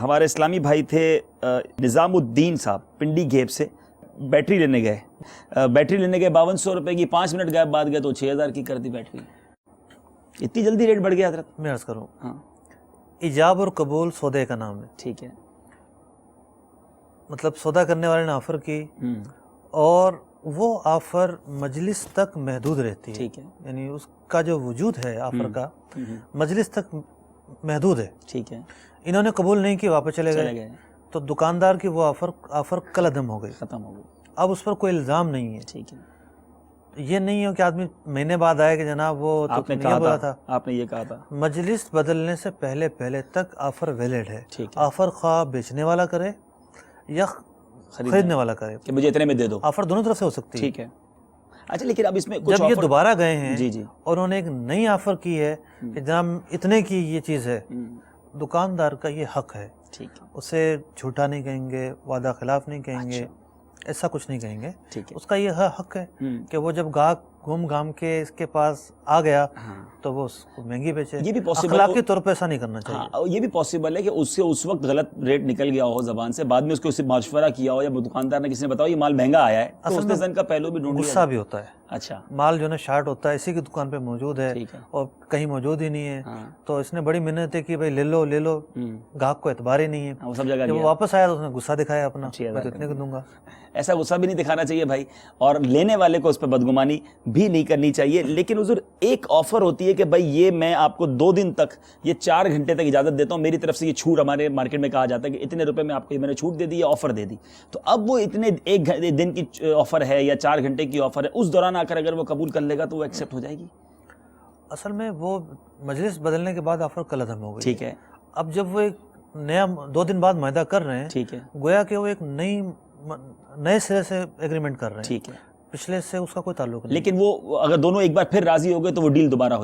ہمارے اسلامی بھائی تھے نظام الدین صاحب پنڈی گھیب سے، بیٹری لینے گئے، 5200 روپے کی، 5 منٹ گئے بعد گئے تو 6000 کی کر دی بیٹری۔ اتنی جلدی ریٹ بڑھ گیا حضرت؟ میں عرض کروں، ہاں ایجاب اور قبول سودے کا نام ہے۔ ٹھیک ہے، مطلب سودا کرنے والے نے آفر کی اور وہ آفر مجلس تک محدود رہتی ہے، ٹھیک ہے، یعنی اس کا جو وجود ہے آفر کا مجلس تک محدود ہے۔ ٹھیک ہے، انہوں نے قبول نہیں کی، واپس چلے گئے، تو دکاندار کی وہ آفر کل عدم ہو گئی، ختم ہو گئی۔ اب اس پر کوئی الزام نہیں ہے۔ ٹھیک ہے، یہ نہیں ہے کہ آدمی مہینے بعد آئے کہ جناب وہ آپ نے نہیں کہا بولا تھا، آپ نے یہ کہا تھا۔ مجلس بدلنے سے پہلے تک آفر ویلڈ ہے۔ ٹھیک ہے، آفر خواہ بیچنے والا کرے یا خریدنے والا کرے، کہ مجھے اتنے میں دے دو، آفر دونوں طرف سے ہو سکتی ہے۔ ٹھیک ہے۔ اچھا لیکن اب اس میں کچھ جب یہ دوبارہ گئے ہیں جی جی اور انہوں نے ایک نئی آفر کی ہے کہ جناب اتنے کی یہ چیز ہے، دکاندار کا یہ حق ہے، ٹھیک ہے، اسے جھوٹا نہیں کہیں گے، وعدہ خلاف نہیں کہیں گے، ایسا کچھ نہیں کہیں گے، ٹھیک ہے، اس کا یہ حق ہے کہ وہ جب گاہک گھوم گھام کے اس کے پاس آ گیا تو وہ اس کو مہنگی بیچے۔ یہ بھی پاسبل، اخلاقی طور پہ ایسا نہیں کرنا چاہیے۔ ہاں یہ بھی پاسبل ہے کہ اس سے اس وقت غلط ریٹ نکل گیا ہو زبان سے، بعد میں اس کو مشورہ کیا ہو یا دکاندار نے کسی نے بتایا یہ مال مہنگا آیا ہے، تو اس نے زن کا پہلو بھی ڈھونڈ لیا۔ غصہ بھی ہوتا ہے، اچھا، مال جو ہے شارٹ ہوتا ہے، اسی کی دکان پہ موجود ہے ٹھیک ہے، اور کہیں موجود ہی نہیں ہے، تو اس نے بڑی محنت ہے کہ بھائی لے لو، گاہک کو اعتبار ہی نہیں ہے۔ وہ سب جگہ جب وہ واپس آیا تو اس نے غصہ دکھایا اپنا، میں تو اتنے کو دوں گا۔ ایسا غصہ بھی نہیں دکھانا چاہیے بھائی، اور لینے والے کو اس پہ بدگمانی بھی نہیں کرنی چاہیے۔ لیکن حضور ایک آفر ہوتی ہے کہ بھائی یہ میں آپ کو 2 دن تک، یہ 4 گھنٹے تک اجازت دیتا ہوں، میری طرف سے یہ چھوٹ، ہمارے مارکیٹ میں کہا جاتا ہے کہ اتنے روپے میں آپ کو یہ میں نے چھوٹ دے دی یا آفر دے دی، تو اب وہ اتنے 1 دن کی آفر ہے یا 4 گھنٹے کی آفر ہے، اس دوران آ کر اگر وہ قبول کر لے گا تو وہ ایکسیپٹ ہو جائے گی؟ اصل میں وہ مجلس بدلنے کے بعد آفر کل عدم ہو گئی۔ ٹھیک ہے، اب جب وہ ایک نیا 2 دن بعد معاہدہ کر رہے ہیں، ٹھیک ہے، گویا کہ وہ ایک نئے سرے سے ایگریمنٹ کر رہے ہیں، ٹھیک ہے، پچھلے سے اس کا کوئی تعلق نہیں۔ لیکن وہ اگر دونوں ایک بار پھر راضی ہو گئے تو وہ ڈیل دوبارہ ہو